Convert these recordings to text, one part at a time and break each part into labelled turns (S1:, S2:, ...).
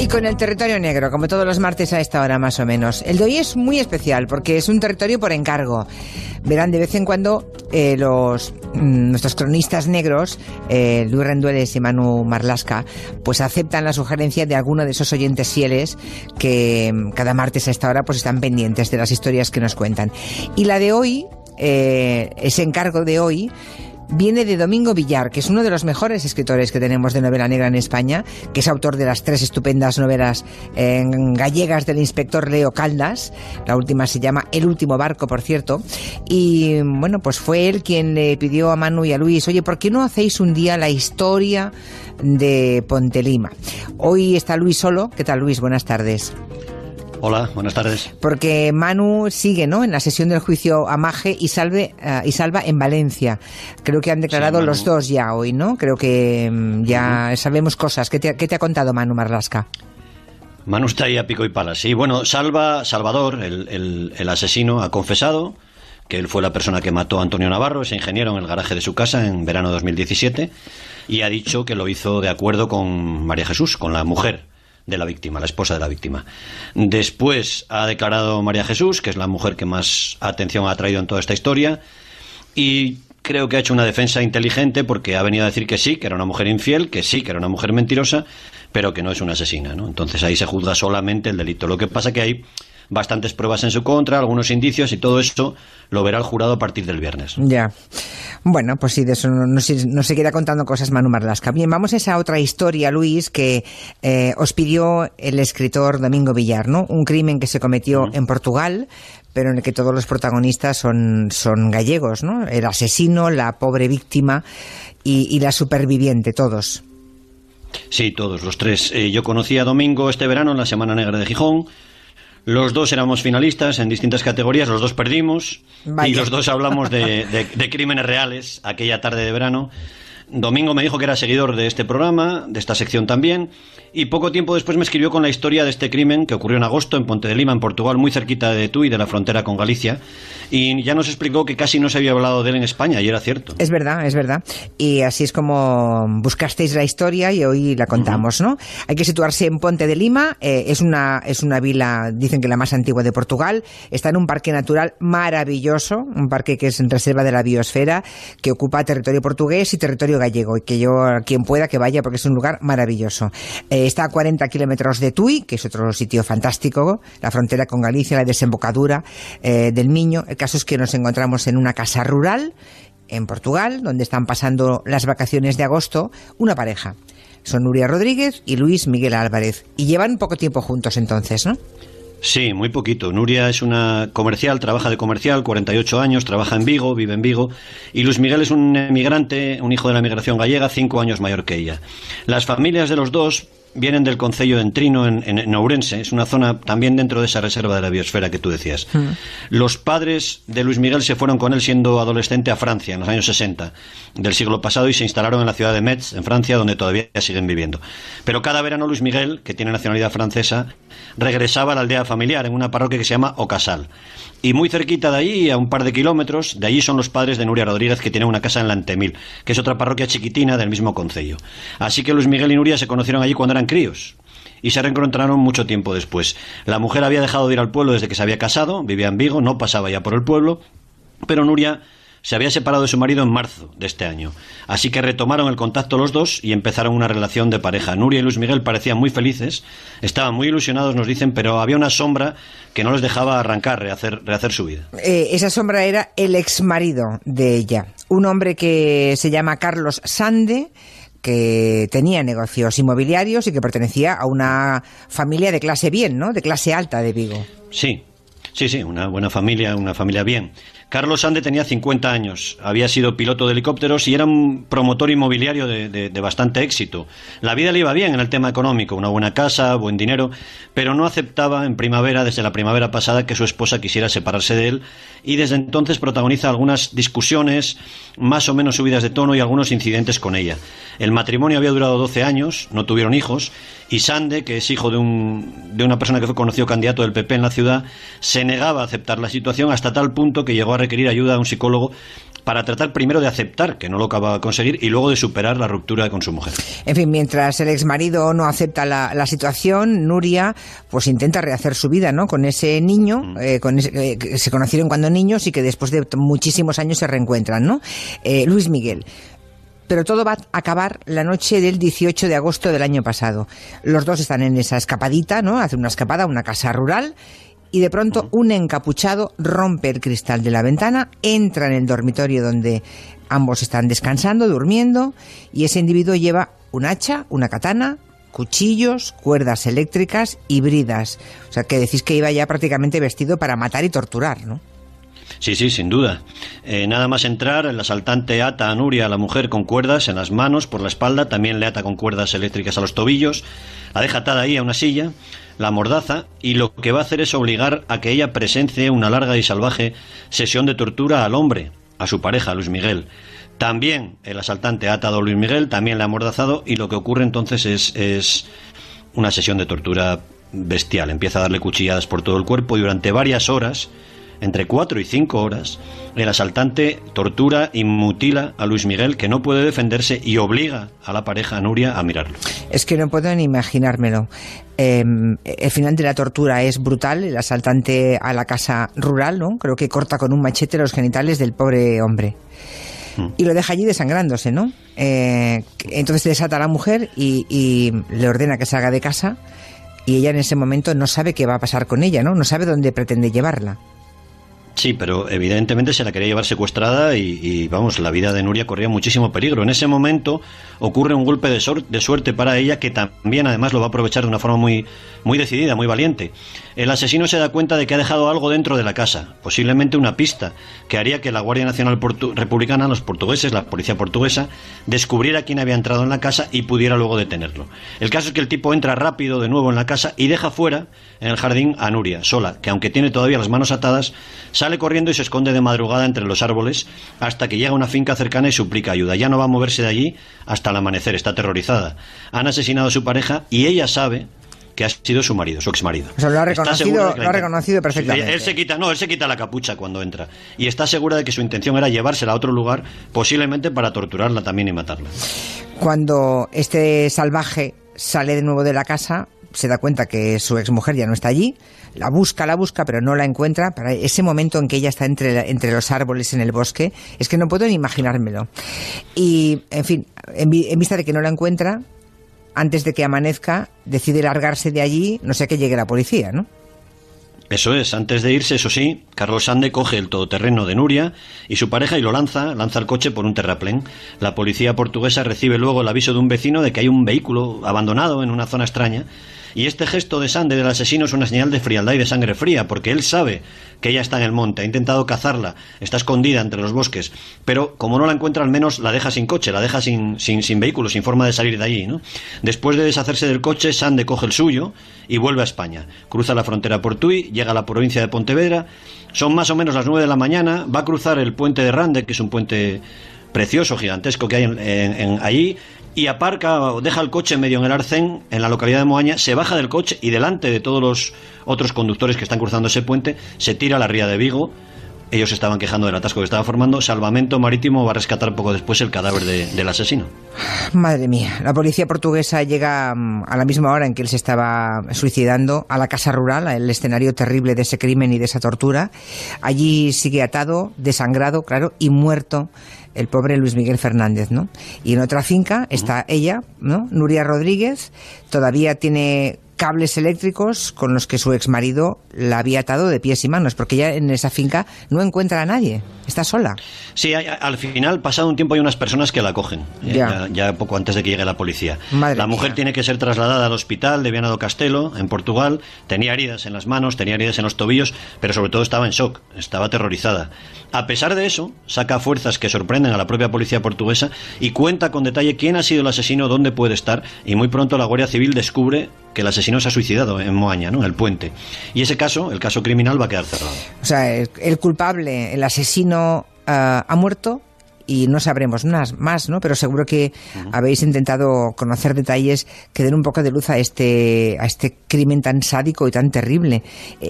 S1: Y con el territorio negro, como todos los martes a esta hora más o menos. El de hoy es muy especial porque es un territorio por encargo. Verán, de vez en cuando nuestros cronistas negros, Luis Rendueles y Manu Marlasca, pues aceptan la sugerencia de alguno de esos oyentes fieles que cada martes a esta hora pues están pendientes de las historias que nos cuentan. Y la de hoy, ese encargo de hoy, viene de Domingo Villar, que es uno de los mejores escritores que tenemos de novela negra en España, que es autor de las 3 estupendas novelas gallegas del inspector Leo Caldas. La última se llama El último barco, por cierto. Y bueno, pues fue él quien le pidió a Manu y a Luis: oye, ¿por qué no hacéis un día la historia de Pontelima? Hoy está Luis solo. ¿Qué tal, Luis? Buenas tardes.
S2: Hola, buenas tardes.
S1: Porque Manu sigue, ¿no?, en la sesión del juicio a Maje y Salva en Valencia. Creo que han declarado los dos ya hoy, ¿no? Creo que ya sabemos cosas. ¿Qué te ha contado Manu Marlasca?
S2: Manu está ahí a pico y pala. Sí, bueno, Salvador, el asesino, ha confesado que él fue la persona que mató a Antonio Navarro, ese ingeniero, en el garaje de su casa en verano de 2017, y ha dicho que lo hizo de acuerdo con María Jesús, con la mujer de la víctima, la esposa de la víctima. Después ha declarado María Jesús, que es la mujer que más atención ha traído en toda esta historia, y creo que ha hecho una defensa inteligente porque ha venido a decir que sí, que era una mujer infiel, que sí, que era una mujer mentirosa, pero que no es una asesina, ¿no? Entonces ahí se juzga solamente el delito. Lo que pasa es que hay bastantes pruebas en su contra, algunos indicios, y todo esto lo verá el jurado a partir del viernes.
S1: Ya. Bueno, pues sí, de eso no se queda contando cosas Manu Marlasca. Bien, vamos a esa otra historia, Luis, que os pidió el escritor Domingo Villar, ¿no? Un crimen que se cometió en Portugal, pero en el que todos los protagonistas son gallegos, ¿no? El asesino, la pobre víctima y la superviviente, todos.
S2: Sí, todos, los tres. Yo conocí a Domingo este verano en la Semana Negra de Gijón. Los dos éramos finalistas en distintas categorías, los dos perdimos. Vaya. Y los dos hablamos de crímenes reales aquella tarde de verano. Domingo me dijo que era seguidor de este programa, de esta sección también, y poco tiempo después me escribió con la historia de este crimen que ocurrió en agosto en Ponte de Lima, en Portugal, muy cerquita de Tui, de la frontera con Galicia, y ya nos explicó que casi no se había hablado de él en España, y era cierto.
S1: Es verdad, es verdad. Y así es como buscasteis la historia y hoy la contamos, ¿no? Hay que situarse en Ponte de Lima, es una vila, dicen que la más antigua de Portugal, está en un parque natural maravilloso, un parque que es en reserva de la biosfera, que ocupa territorio portugués y territorio gallego, y que yo, quien pueda, que vaya, porque es un lugar maravilloso. Está a 40 kilómetros de Tui, que es otro sitio fantástico, la frontera con Galicia, la desembocadura del Miño. El caso es que nos encontramos en una casa rural en Portugal, donde están pasando las vacaciones de agosto una pareja. Son Nuria Rodríguez y Luis Miguel Álvarez, y llevan poco tiempo juntos entonces, ¿no?
S2: Sí, muy poquito. Nuria es una comercial, trabaja de comercial, 48 años, trabaja en Vigo, vive en Vigo, y Luis Miguel es un emigrante, un hijo de la emigración gallega, 5 años mayor que ella. Las familias de los dos vienen del concello de Entrino, en Ourense, es una zona también dentro de esa reserva de la biosfera que tú decías. Los padres de Luis Miguel se fueron con él siendo adolescente a Francia en los años 60 del siglo pasado y se instalaron en la ciudad de Metz, en Francia, donde todavía siguen viviendo. Pero cada verano Luis Miguel, que tiene nacionalidad francesa, regresaba a la aldea familiar en una parroquia que se llama Ocasal. Y muy cerquita de allí, a un par de kilómetros, de allí son los padres de Nuria Rodríguez, que tienen una casa en Lantemil, que es otra parroquia chiquitina del mismo concello. Así que Luis Miguel y Nuria se conocieron allí cuando eran críos y se reencontraron mucho tiempo después. La mujer había dejado de ir al pueblo desde que se había casado, vivía en Vigo, no pasaba ya por el pueblo, pero Nuria se había separado de su marido en marzo de este año. Así que retomaron el contacto los dos y empezaron una relación de pareja. Nuria y Luis Miguel parecían muy felices, estaban muy ilusionados, nos dicen, pero había una sombra que no les dejaba arrancar, rehacer su vida.
S1: Esa sombra era el exmarido de ella, un hombre que se llama Carlos Sande, que tenía negocios inmobiliarios y que pertenecía a una familia de clase bien, ¿no? De clase alta de Vigo.
S2: Sí, una buena familia, una familia bien. Carlos Sande tenía 50 años, había sido piloto de helicópteros y era un promotor inmobiliario de bastante éxito. La vida le iba bien en el tema económico, una buena casa, buen dinero, pero no aceptaba desde la primavera pasada, que su esposa quisiera separarse de él, y desde entonces protagoniza algunas discusiones más o menos subidas de tono y algunos incidentes con ella. El matrimonio había durado 12 años, no tuvieron hijos, y Sande, que es hijo de una persona que fue conocido candidato del PP en la ciudad, se negaba a aceptar la situación hasta tal punto que llegó a requerir ayuda a un psicólogo para tratar primero de aceptar que no lo acaba de conseguir y luego de superar la ruptura con su mujer.
S1: En fin, mientras el exmarido no acepta la situación, Nuria pues intenta rehacer su vida, ¿no? Con ese niño, que se conocieron cuando niños y que después de muchísimos años se reencuentran, ¿no? Luis Miguel. Pero todo va a acabar la noche del 18 de agosto del año pasado. Los dos están en esa escapadita, ¿no? Hacen una escapada a una casa rural. Y de pronto un encapuchado rompe el cristal de la ventana, entra en el dormitorio donde ambos están descansando, durmiendo, y ese individuo lleva un hacha, una katana, cuchillos, cuerdas eléctricas y bridas. O sea, que decís que iba ya prácticamente vestido para matar y torturar, ¿no?
S2: Sí, sin duda. Nada más entrar, el asaltante ata a Nuria, a la mujer, con cuerdas en las manos, por la espalda, también le ata con cuerdas eléctricas a los tobillos, la deja atada ahí a una silla, la amordaza, y lo que va a hacer es obligar a que ella presencie una larga y salvaje sesión de tortura al hombre, a su pareja, Luis Miguel. También el asaltante ha atado a Luis Miguel, también le ha amordazado, y lo que ocurre entonces es una sesión de tortura bestial. Empieza a darle cuchilladas por todo el cuerpo y durante varias horas, entre 4 y 5 horas, el asaltante tortura y mutila a Luis Miguel, que no puede defenderse, y obliga a la pareja, a Nuria, a mirarlo.
S1: Es que no puedo ni imaginármelo. El final de la tortura es brutal. El asaltante a la casa rural, ¿no? Creo que corta con un machete los genitales del pobre hombre. Y lo deja allí desangrándose, ¿no? Entonces desata a la mujer y le ordena que salga de casa, y ella en ese momento no sabe qué va a pasar con ella, ¿no? No sabe dónde pretende llevarla.
S2: Sí, pero evidentemente se la quería llevar secuestrada y vamos, la vida de Nuria corría muchísimo peligro. En ese momento ocurre un golpe de suerte para ella, que también además lo va a aprovechar de una forma muy decidida, muy valiente. El asesino se da cuenta de que ha dejado algo dentro de la casa, posiblemente una pista que haría que la Guardia Nacional Republicana, los portugueses, la policía portuguesa, descubriera quién había entrado en la casa y pudiera luego detenerlo. El caso es que el tipo entra rápido de nuevo en la casa y deja fuera, en el jardín, a Nuria, sola, que aunque tiene todavía las manos atadas, sale corriendo y se esconde de madrugada entre los árboles hasta que llega a una finca cercana y suplica ayuda. Ya no va a moverse de allí hasta el amanecer, está aterrorizada. Han asesinado a su pareja y ella sabe que ha sido su marido, su exmarido.
S1: O sea, lo ha reconocido perfectamente.
S2: Él se quita la capucha cuando entra y está segura de que su intención era llevársela a otro lugar, posiblemente para torturarla también y matarla.
S1: Cuando este salvaje sale de nuevo de la casa, se da cuenta que su exmujer ya no está allí, la busca, pero no la encuentra. Para ese momento en que ella está entre los árboles en el bosque, es que no puedo ni imaginármelo. Y, en fin, en vista de que no la encuentra, antes de que amanezca, decide largarse de allí, no sé, que llegue la policía, ¿no?
S2: Eso es, antes de irse, eso sí, Carlos Sande coge el todoterreno de Nuria y su pareja y lo lanza el coche por un terraplén. La policía portuguesa recibe luego el aviso de un vecino de que hay un vehículo abandonado en una zona extraña, y este gesto de Sande, del asesino, es una señal de frialdad y de sangre fría, porque él sabe que ella está en el monte, ha intentado cazarla, está escondida entre los bosques, pero como no la encuentra, al menos la deja sin coche, la deja sin vehículo, sin forma de salir de allí, ¿no? Después de deshacerse del coche, Sande coge el suyo y vuelve a España. Cruza la frontera por Tui, llega a la provincia de Pontevedra, son más o menos las 9 de la mañana, va a cruzar el puente de Rande, que es un puente precioso, gigantesco que hay allí, y aparca, deja el coche medio en el arcén, en la localidad de Moaña, se baja del coche y delante de todos los otros conductores que están cruzando ese puente, se tira a la ría de Vigo. Ellos estaban quejando del atasco que estaba formando. Salvamento Marítimo va a rescatar poco después el cadáver del asesino.
S1: Madre mía, la policía portuguesa llega a la misma hora en que él se estaba suicidando a la casa rural, al escenario terrible de ese crimen y de esa tortura. Allí sigue atado, desangrado, claro, y muerto el pobre Luis Miguel Fernández, ¿no? Y en otra finca está ella, ¿no? Nuria Rodríguez, todavía tiene cables eléctricos con los que su exmarido la había atado de pies y manos, porque ella en esa finca no encuentra a nadie, está sola.
S2: Sí, al final, pasado un tiempo, hay unas personas que la cogen, ya poco antes de que llegue la policía. La mujer tiene que ser trasladada al hospital de Viana do Castelo, en Portugal. Tenía heridas en las manos, tenía heridas en los tobillos, pero sobre todo estaba en shock, estaba aterrorizada. A pesar de eso, saca fuerzas que sorprenden a la propia policía portuguesa y cuenta con detalle quién ha sido el asesino, dónde puede estar, y muy pronto la Guardia Civil descubre que el asesino se ha suicidado en Moaña, ¿no?, en el puente. Y ese caso, el caso criminal, va a quedar cerrado.
S1: O sea, el culpable, el asesino, ha muerto y no sabremos más, ¿no? Pero seguro que habéis intentado conocer detalles que den un poco de luz a este crimen tan sádico y tan terrible.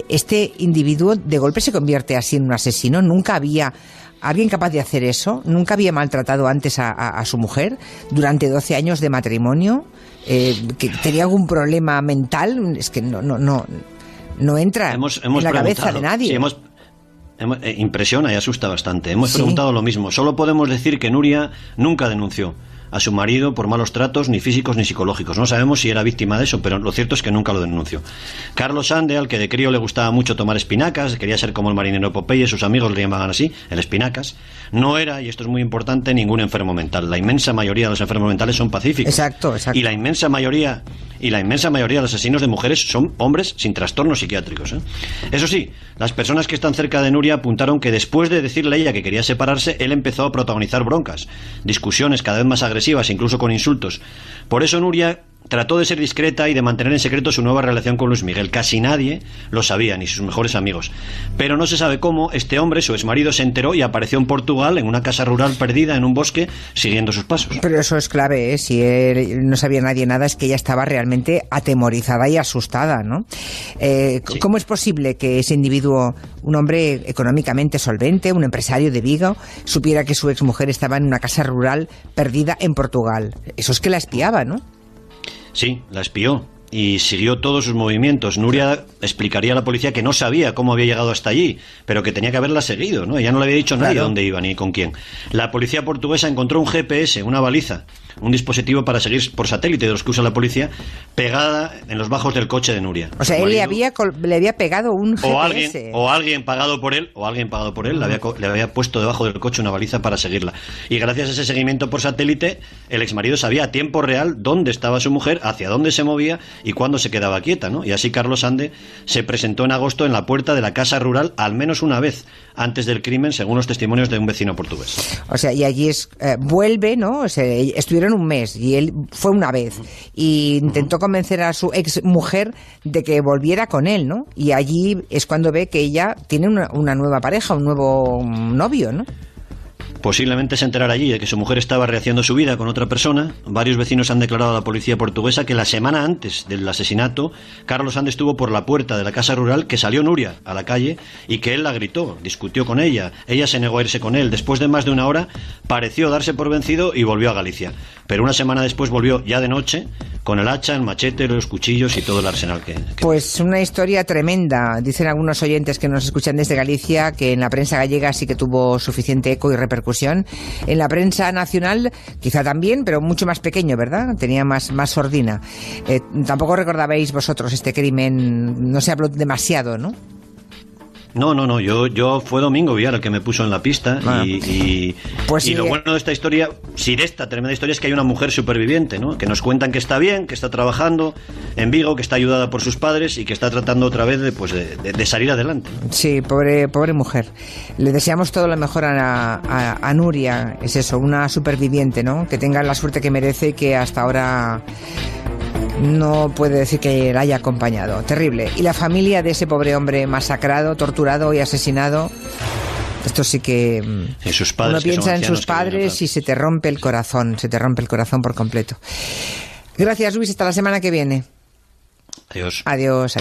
S1: Este individuo de golpe se convierte así en un asesino. Nunca había ¿Alguien capaz de hacer eso? ¿Nunca había maltratado antes a su mujer durante 12 años de matrimonio? ¿Que tenía algún problema mental? Es que no entra en la cabeza de nadie.
S2: Sí, impresiona y asusta bastante. Hemos preguntado lo mismo. Solo podemos decir que Nuria nunca denunció a su marido por malos tratos, ni físicos ni psicológicos. No sabemos si era víctima de eso, pero lo cierto es que nunca lo denunció. Carlos Sande, al que de crío le gustaba mucho tomar espinacas, quería ser como el marinero Popeye, sus amigos le llamaban así, el espinacas, no era, y esto es muy importante, ningún enfermo mental. La inmensa mayoría de los enfermos mentales son pacíficos.
S1: Exacto. Y
S2: la inmensa mayoría de los asesinos de mujeres son hombres sin trastornos psiquiátricos. Eso sí, las personas que están cerca de Nuria apuntaron que después de decirle a ella que quería separarse, él empezó a protagonizar broncas, discusiones cada vez más agresivas, incluso con insultos. Por eso Nuria trató de ser discreta y de mantener en secreto su nueva relación con Luis Miguel. Casi nadie lo sabía, ni sus mejores amigos. Pero no se sabe cómo este hombre, su exmarido, se enteró y apareció en Portugal, en una casa rural perdida en un bosque, siguiendo sus pasos.
S1: Pero eso es clave, ¿eh? Si él no sabía nadie nada, es que ella estaba realmente atemorizada y asustada, ¿no? Sí. ¿Cómo es posible que ese individuo, un hombre económicamente solvente, un empresario de Vigo, supiera que su exmujer estaba en una casa rural perdida en Portugal? Eso es que la espiaba, ¿no?
S2: Sí, la espió y siguió todos sus movimientos. Nuria explicaría a la policía que no sabía cómo había llegado hasta allí, pero que tenía que haberla seguido, ¿no? Ella no le había dicho a nadie dónde iba ni con quién. La policía portuguesa encontró un GPS, una baliza, un dispositivo para seguir por satélite de los que usa la policía, pegada en los bajos del coche de Nuria.
S1: O sea, él le había pegado un GPS.
S2: O alguien pagado por él, le había puesto debajo del coche una baliza para seguirla. Y gracias a ese seguimiento por satélite, el exmarido sabía a tiempo real dónde estaba su mujer, hacia dónde se movía y cuándo se quedaba quieta, ¿no? Y así Carlos Sande se presentó en agosto en la puerta de la casa rural al menos una vez antes del crimen, según los testimonios de un vecino portugués.
S1: O sea, y allí vuelve, ¿no? O sea, estuvieron un mes y él fue una vez y intentó convencer a su ex mujer de que volviera con él, ¿no? Y allí es cuando ve que ella tiene una nueva pareja, un nuevo novio, ¿no?
S2: Posiblemente se enterara allí de que su mujer estaba rehaciendo su vida con otra persona. Varios vecinos han declarado a la policía portuguesa que la semana antes del asesinato, Carlos Sande estuvo por la puerta de la casa rural, que salió Nuria a la calle y que él la gritó, discutió con ella. Ella se negó a irse con él. Después de más de una hora, pareció darse por vencido y volvió a Galicia. Pero una semana después volvió ya de noche, con el hacha, el machete, los cuchillos y todo el arsenal que...
S1: Pues una historia tremenda. Dicen algunos oyentes que nos escuchan desde Galicia que en la prensa gallega sí que tuvo suficiente eco y repercusión. En la prensa nacional quizá también, pero mucho más pequeño, ¿verdad? Tenía más sordina. Tampoco recordabais vosotros este crimen, no se habló demasiado, ¿no?
S2: No, yo fue Domingo Villar el que me puso en la pista
S1: pues
S2: y lo bueno de esta historia, de esta tremenda historia, es que hay una mujer superviviente, ¿no? Que nos cuentan que está bien, que está trabajando en Vigo, que está ayudada por sus padres y que está tratando otra vez de salir adelante, ¿no?
S1: Sí, pobre mujer. Le deseamos todo lo mejor a Nuria, es eso, una superviviente, ¿no? Que tenga la suerte que merece y que hasta ahora no puede decir que la haya acompañado. Terrible. Y la familia de ese pobre hombre masacrado, torturado y asesinado, esto sí que...
S2: sus padres,
S1: uno piensa en sus padres y se te rompe el corazón por completo. Gracias, Luis, hasta la semana que viene.
S2: Adiós.
S1: Adiós.